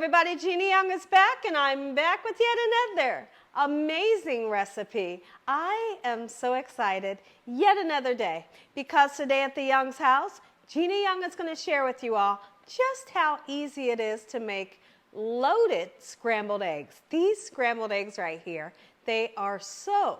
everybody, Gina Young is back, and I'm back with yet another amazing recipe. I am so excited, yet another day, because today at the Young's house, Gina Young is going to share with you all just how easy it is to make loaded scrambled eggs. These scrambled eggs right here, they are so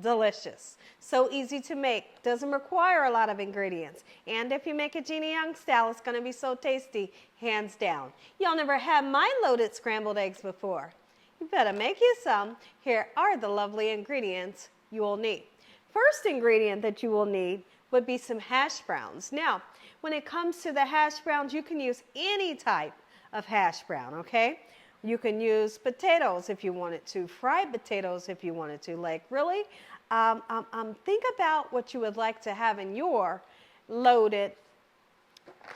delicious, so easy to make, doesn't require a lot of ingredients, and if you make it Gina Young style, it's going to be so tasty, hands down. Y'all never had my loaded scrambled eggs before. You better make you some. Here are the lovely ingredients you will need. First ingredient that you will need would be some hash browns. Now, when it comes to the hash browns, you can use any type of hash brown, okay? You can use potatoes if you wanted to, fried potatoes if you wanted to. Like, really, think about what you would like to have in your loaded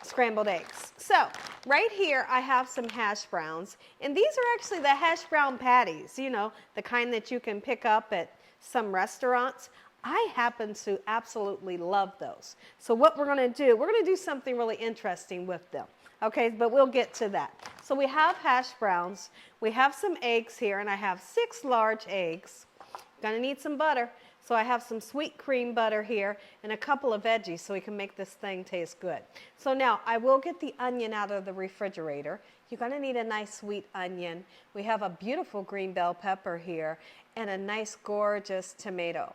scrambled eggs. So, right here I have some hash browns, and these are actually the hash brown patties, you know, the kind that you can pick up at some restaurants. I happen to absolutely love those. So what we're going to do something really interesting with them. Okay, but we'll get to that. So we have hash browns, we have some eggs here, and I have 6 large eggs. Gonna need some butter, so I have some sweet cream butter here and a couple of veggies so we can make this thing taste good. So now I will get the onion out of the refrigerator. You're gonna need a nice sweet onion. We have a beautiful green bell pepper here and a nice gorgeous tomato.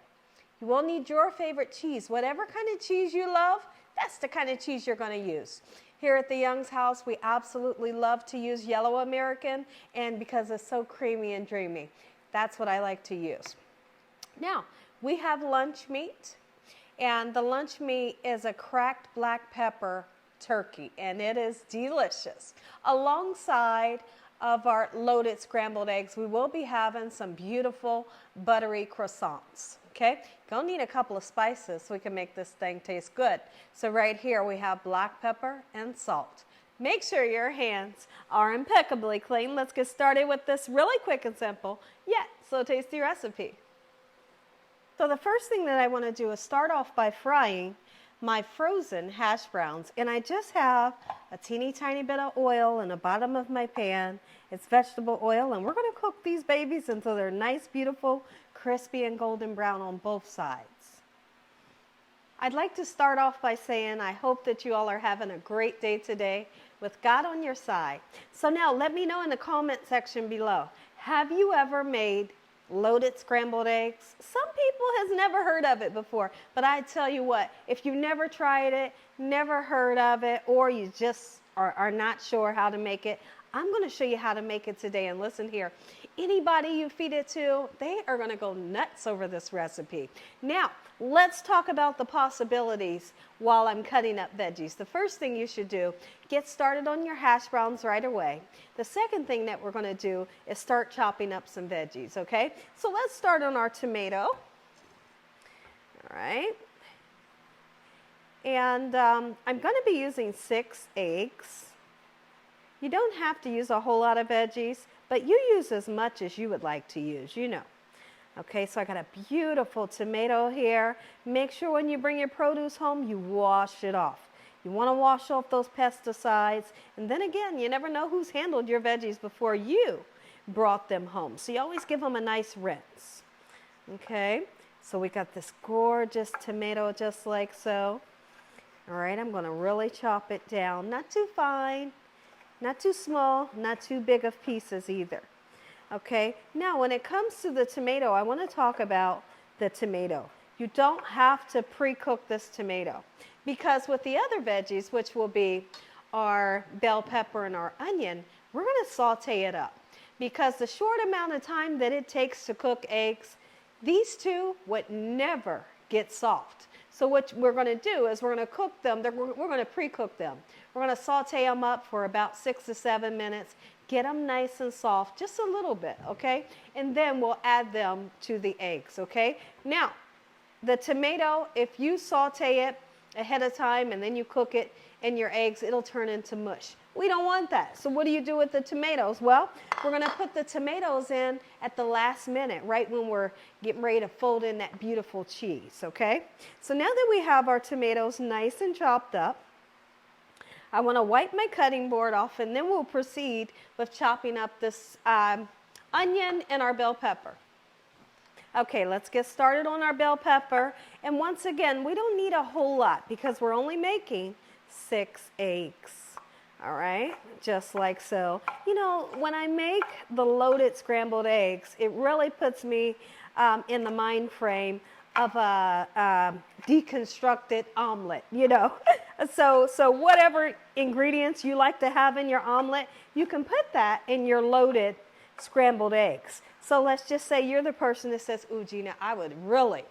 You will need your favorite cheese. Whatever kind of cheese you love, that's the kind of cheese you're gonna use. Here at the Young's house, we absolutely love to use yellow American, and because it's so creamy and dreamy, that's what I like to use. Now, we have lunch meat, and the lunch meat is a cracked black pepper turkey, and it is delicious. Alongside of our loaded scrambled eggs, we will be having some beautiful buttery croissants. Okay, gonna need a couple of spices so we can make this thing taste good. So right here we have black pepper and salt. Make sure your hands are impeccably clean. Let's get started with this really quick and simple, yet so tasty recipe. So the first thing that I want to do is start off by frying my frozen hash browns, and I just have a teeny tiny bit of oil in the bottom of my pan. It's vegetable oil, and we're going to cook these babies until they're nice, beautiful, crispy and golden brown on both sides. I'd like to start off by saying I hope that you all are having a great day today with God on your side. So now let me know in the comment section below, have you ever made loaded scrambled eggs? Some people has never heard of it before, but I tell you what, if you never tried it, never heard of it, or you just are not sure how to make it, I'm going to show you how to make it today. And listen here, anybody you feed it to, they are going to go nuts over this recipe. Now, let's talk about the possibilities while I'm cutting up veggies. The first thing you should do, get started on your hash browns right away. The second thing that we're going to do is start chopping up some veggies, okay? So let's start on our tomato. All right. And I'm going to be using 6 eggs. You don't have to use a whole lot of veggies, but you use as much as you would like to use, you know. Okay, so I got a beautiful tomato here. Make sure when you bring your produce home, you wash it off. You want to wash off those pesticides. And then again, you never know who's handled your veggies before you brought them home. So you always give them a nice rinse. Okay, so we got this gorgeous tomato just like so. All right, I'm going to really chop it down. Not too fine, not too small, not too big of pieces either. Okay, now when it comes to the tomato, I want to talk about the tomato. You don't have to pre-cook this tomato, because with the other veggies, which will be our bell pepper and our onion, we're going to saute it up. Because the short amount of time that it takes to cook eggs, these two would never get soft. So what we're going to do is we're going to cook them, we're going to pre-cook them. We're going to saute them up for about 6 to 7 minutes, get them nice and soft, just a little bit, okay? And then we'll add them to the eggs, okay? Now, the tomato, if you saute it ahead of time and then you cook it in your eggs, it'll turn into mush. We don't want that. So what do you do with the tomatoes? Well, we're going to put the tomatoes in at the last minute, right when we're getting ready to fold in that beautiful cheese, okay? So now that we have our tomatoes nice and chopped up, I want to wipe my cutting board off, and then we'll proceed with chopping up this onion and our bell pepper. Okay, let's get started on our bell pepper. And once again, we don't need a whole lot because we're only making 6 eggs. All right, just like so. You know, when I make the loaded scrambled eggs, it really puts me in the mind frame of a deconstructed omelet, you know. So whatever ingredients you like to have in your omelet, you can put that in your loaded scrambled eggs. So let's just say you're the person that says, ooh, Gina, I would really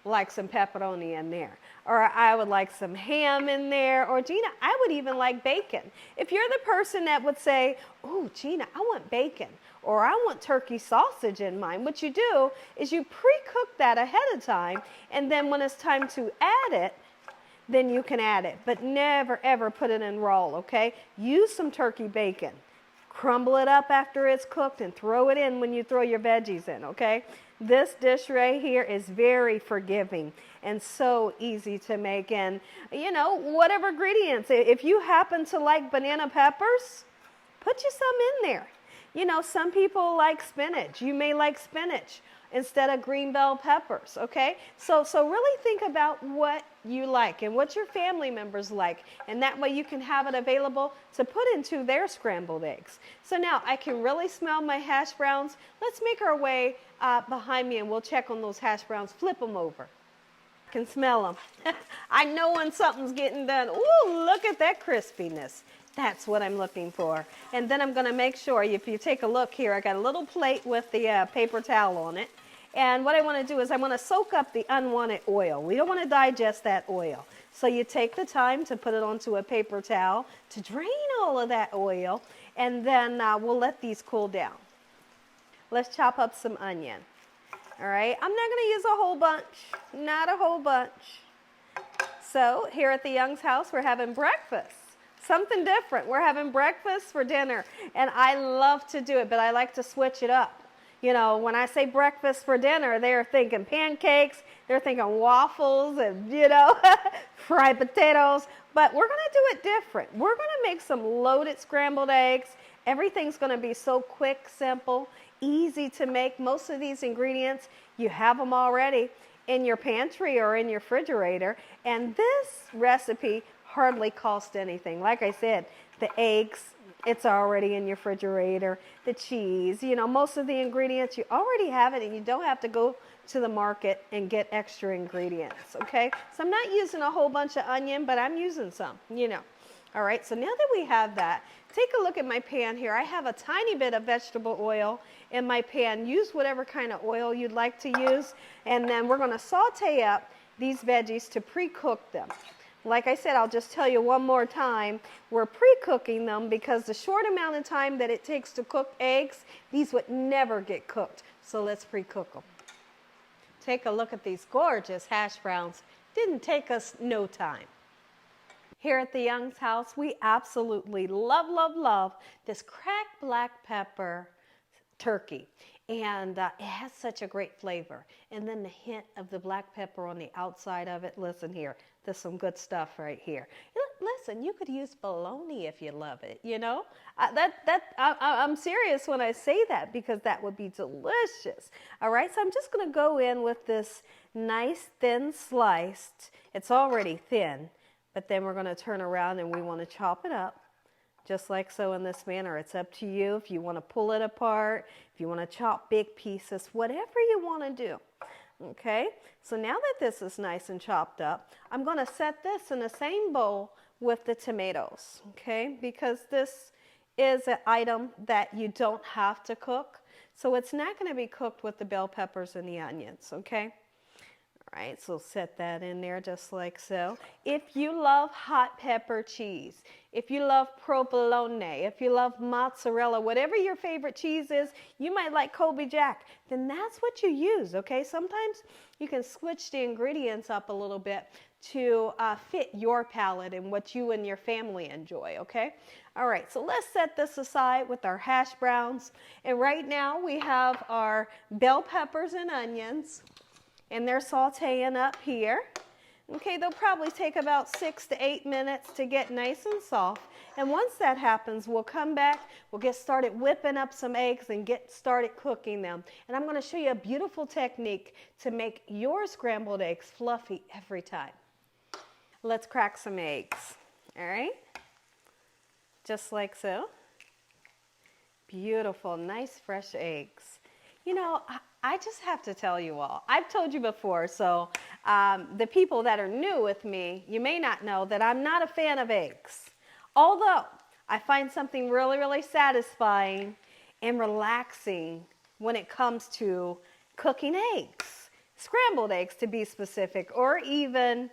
like some pepperoni in there. Or I would like some ham in there. Or Gina, I would even like bacon. If you're the person that would say, ooh, Gina, I want bacon. Or I want turkey sausage in mine. What you do is you pre-cook that ahead of time. And then when it's time to add it, then you can add it. But never, ever put it in raw, okay? Use some turkey bacon. Crumble it up after it's cooked and throw it in when you throw your veggies in, okay? This dish right here is very forgiving and so easy to make. And, you know, whatever ingredients, if you happen to like banana peppers, put you some in there. You know, some people like spinach. You may like spinach instead of green bell peppers, okay? So really think about what you like and what your family members like, and that way you can have it available to put into their scrambled eggs. So now I can really smell my hash browns. Let's make our way behind me and we'll check on those hash browns. Flip them over. I can smell them. I know when something's getting done. Ooh, look at that crispiness. That's what I'm looking for. And then I'm going to make sure, if you take a look here, I got a little plate with the paper towel on it. And what I want to do is I want to soak up the unwanted oil. We don't want to digest that oil. So you take the time to put it onto a paper towel to drain all of that oil, and then we'll let these cool down. Let's chop up some onion. All right, I'm not going to use a whole bunch, not a whole bunch. So here at the Young's house, we're having breakfast. Something different. We're having breakfast for dinner, and I love to do it, but I like to switch it up. You know, when I say breakfast for dinner, they're thinking pancakes, they're thinking waffles and, you know, fried potatoes. But we're going to do it different. We're going to make some loaded scrambled eggs. Everything's going to be so quick, simple, easy to make. Most of these ingredients, you have them already in your pantry or in your refrigerator. And this recipe hardly costs anything. Like I said, the eggs, it's already in your refrigerator. The cheese, you know, most of the ingredients, you already have it, and you don't have to go to the market and get extra ingredients, okay? So I'm not using a whole bunch of onion, but I'm using some, you know. All right, so now that we have that, take a look at my pan here. I have a tiny bit of vegetable oil in my pan. Use whatever kind of oil you'd like to use, and then we're gonna saute up these veggies to pre-cook them. Like I said, I'll just tell you one more time, we're pre-cooking them because the short amount of time that it takes to cook eggs, these would never get cooked. So let's pre-cook them. Take a look at these gorgeous hash browns. Didn't take us no time. Here at the Young's house, we absolutely love, love, love this cracked black pepper turkey. And it has such a great flavor. And then the hint of the black pepper on the outside of it. Listen here, there's some good stuff right here. Listen, you could use bologna if you love it, you know. I'm serious when I say that because that would be delicious. All right, so I'm just going to go in with this nice thin sliced. It's already thin, but then we're going to turn around and we want to chop it up. Just like so in this manner. It's up to you if you want to pull it apart, if you want to chop big pieces, whatever you want to do. Okay, so now that this is nice and chopped up, I'm going to set this in the same bowl with the tomatoes, okay, because this is an item that you don't have to cook. So it's not going to be cooked with the bell peppers and the onions, okay? All right, so set that in there just like so. If you love hot pepper cheese, if you love provolone, if you love mozzarella, whatever your favorite cheese is, you might like Colby Jack, then that's what you use, okay? Sometimes you can switch the ingredients up a little bit to fit your palate and what you and your family enjoy, okay? All right, so let's set this aside with our hash browns. And right now we have our bell peppers and onions. And they're sauteing up here. Okay, they'll probably take about 6 to 8 minutes to get nice and soft. And once that happens, we'll come back, we'll get started whipping up some eggs and get started cooking them. And I'm going to show you a beautiful technique to make your scrambled eggs fluffy every time. Let's crack some eggs, all right? Just like so. Beautiful, nice fresh eggs. You know, I just have to tell you all, I've told you before, so the people that are new with me, you may not know that I'm not a fan of eggs. Although I find something really, really satisfying and relaxing when it comes to cooking eggs, scrambled eggs to be specific, or even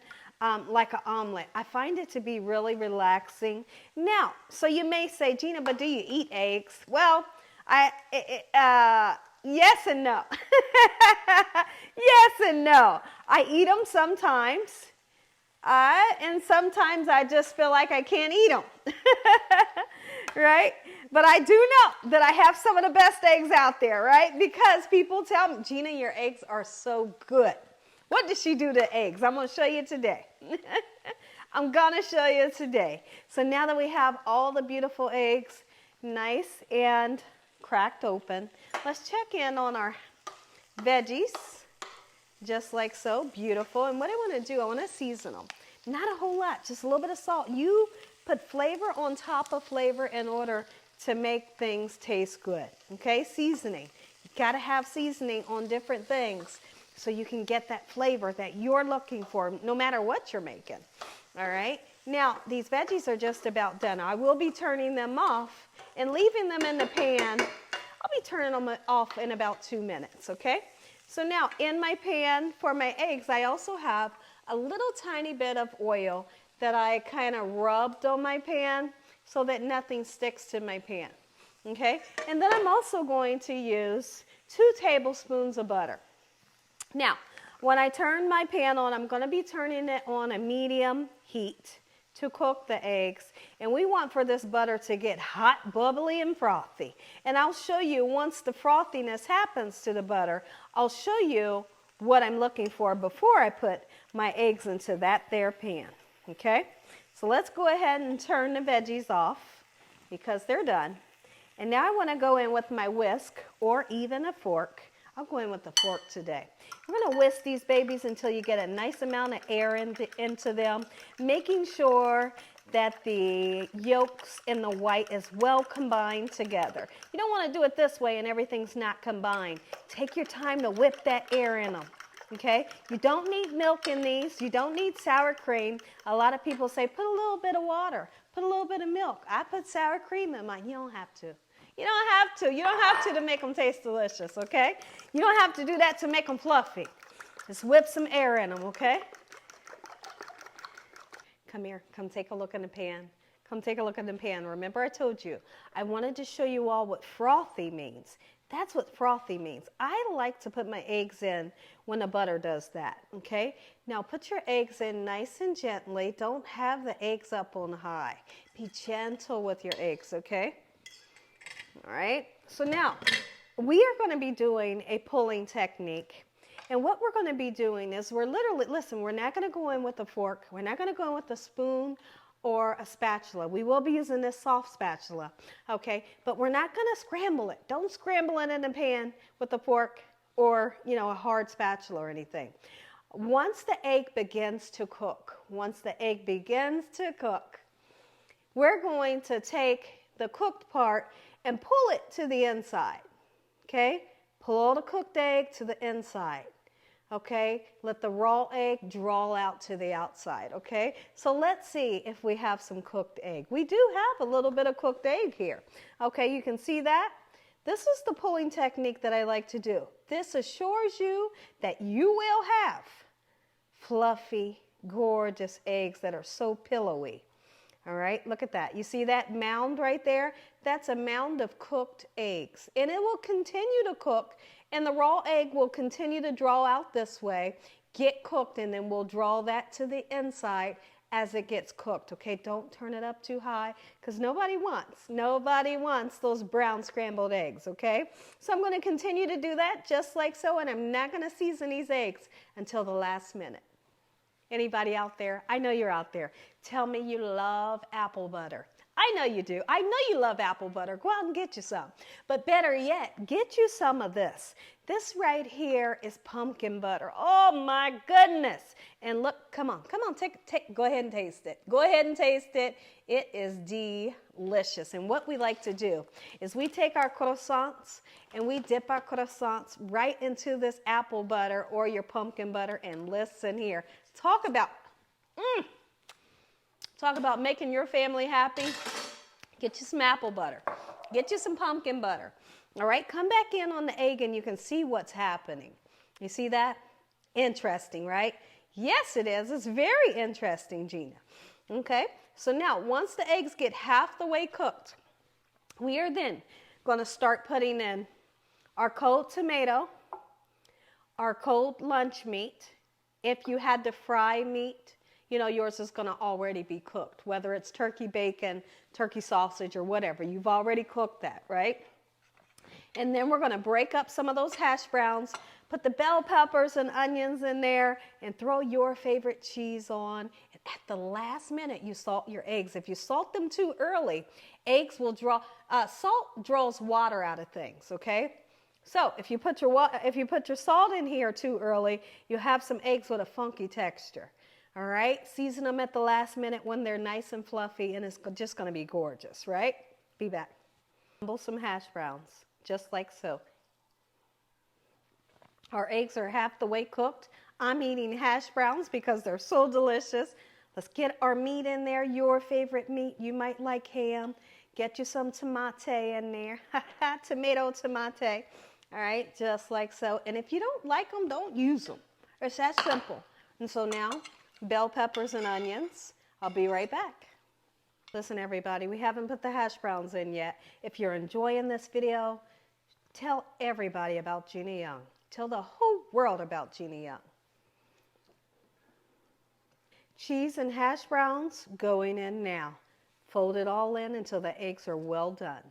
like an omelet. I find it to be really relaxing. Now, so you may say, Gina, but do you eat eggs? Well, yes and no. Yes and no. I eat them sometimes, and sometimes I just feel like I can't eat them. Right? But I do know that I have some of the best eggs out there, right? Because people tell me, Gina, your eggs are so good. What does she do to eggs? I'm going to show you today. I'm going to show you today. So now that we have all the beautiful eggs nice and cracked open, let's check in on our veggies, just like so. Beautiful. And what I want to do, I want to season them. Not a whole lot, just a little bit of salt. You put flavor on top of flavor in order to make things taste good. Okay, seasoning. You got to have seasoning on different things so you can get that flavor that you're looking for, no matter what you're making. All right. Now, these veggies are just about done. I will be turning them off and leaving them in the pan. I'll be turning them off in about 2 minutes, okay? So now, in my pan for my eggs, I also have a little tiny bit of oil that I kind of rubbed on my pan so that nothing sticks to my pan, okay? And then I'm also going to use 2 tablespoons of butter. Now, when I turn my pan on, I'm going to be turning it on a medium heat to cook the eggs. And we want for this butter to get hot, bubbly, and frothy. And I'll show you, once the frothiness happens to the butter, I'll show you what I'm looking for before I put my eggs into that there pan. Okay? So let's go ahead and turn the veggies off because they're done. And now I want to go in with my whisk or even a fork. I'll go in with the fork today. I'm going to whisk these babies until you get a nice amount of air into them, making sure that the yolks and the white is well combined together. You don't want to do it this way and everything's not combined. Take your time to whip that air in them. Okay? You don't need milk in these. You don't need sour cream. A lot of people say, put a little bit of water, put a little bit of milk. I put sour cream in mine. You don't have to. You don't have to. You don't have to make them taste delicious, okay? You don't have to do that to make them fluffy. Just whip some air in them, okay? Come here. Come take a look in the pan. Come take a look in the pan. Remember I told you, I wanted to show you all what frothy means. That's what frothy means. I like to put my eggs in when the butter does that, okay? Now put your eggs in nice and gently. Don't have the eggs up on high. Be gentle with your eggs, okay? All right, so now we are going to be doing a pulling technique. And what we're going to be doing is we're literally, listen, we're not going to go in with a fork. We're not going to go in with a spoon or a spatula. We will be using this soft spatula, okay? But we're not going to scramble it. Don't scramble it in the pan with a fork or, you know, a hard spatula or anything. Once the egg begins to cook, we're going to take the cooked part and pull it to the inside, okay? Pull the cooked egg to the inside, okay? Let the raw egg draw out to the outside, okay? So let's see if we have some cooked egg. We do have a little bit of cooked egg here, okay? You can see that? This is the pulling technique that I like to do. This assures you that you will have fluffy, gorgeous eggs that are so pillowy. All right, look at that. You see that mound right there? That's a mound of cooked eggs. And it will continue to cook, and the raw egg will continue to draw out this way, get cooked, and then we'll draw that to the inside as it gets cooked, okay? Don't turn it up too high because nobody wants those brown scrambled eggs, okay? So I'm going to continue to do that just like so, and I'm not going to season these eggs until the last minute. Anybody out there? I know you're out there. Tell me you love apple butter. I know you do. I know you love apple butter. Go out and get you some. But better yet, get you some of this. This right here is pumpkin butter. Oh my goodness. And look, come on, go ahead and taste it. Go ahead and taste it. It is delicious. And what we like to do is we take our croissants and we dip our croissants right into this apple butter or your pumpkin butter, and listen here. Talk about making your family happy. Get you some apple butter. Get you some pumpkin butter. All right, come back in on the egg and you can see what's happening. You see that? Interesting, right? Yes, it is. It's very interesting, Gina. Okay, so now once the eggs get half the way cooked, we are then going to start putting in our cold tomato, our cold lunch meat. If you had to fry meat, you know, yours is going to already be cooked, whether it's turkey bacon, turkey sausage, or whatever. You've already cooked that, right? And then we're going to break up some of those hash browns, put the bell peppers and onions in there, and throw your favorite cheese on. And at the last minute, you salt your eggs. If you salt them too early, eggs will salt draws water out of things, okay? So if you put your salt in here too early, you have some eggs with a funky texture. All right, season them at the last minute when they're nice and fluffy, and it's just going to be gorgeous, right? Be back. Crumble some hash browns, just like so. Our eggs are half the way cooked. I'm eating hash browns because they're so delicious. Let's get our meat in there, your favorite meat. You might like ham. Get you some tomate in there. Tomato, tomate. All right, just like so. And if you don't like them, don't use them. It's that simple. And so now, bell peppers and onions. I'll be right back. Listen, everybody, we haven't put the hash browns in yet. If you're enjoying this video, tell everybody about Gina Young. Tell the whole world about Gina Young. Cheese and hash browns going in now. Fold it all in until the eggs are well done.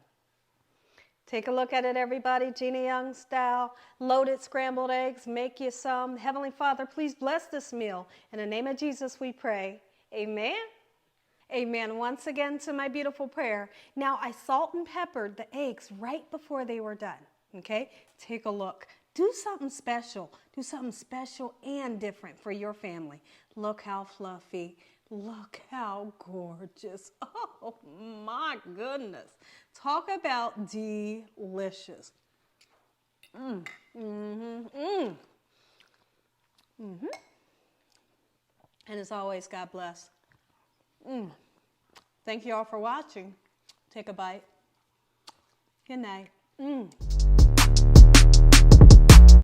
Take a look at it, everybody. Gina Young style, loaded scrambled eggs. Make you some. Heavenly Father, please bless this meal. In the name of Jesus we pray. Amen. Amen. Once again to my beautiful prayer. Now I salt and peppered the eggs right before they were done. Okay? Take a look. Do something special. Do something special and different for your family. Look how fluffy. Look how gorgeous. Oh my goodness. Talk about delicious. And as always, God bless. Thank you all for watching. Take a bite. Good night.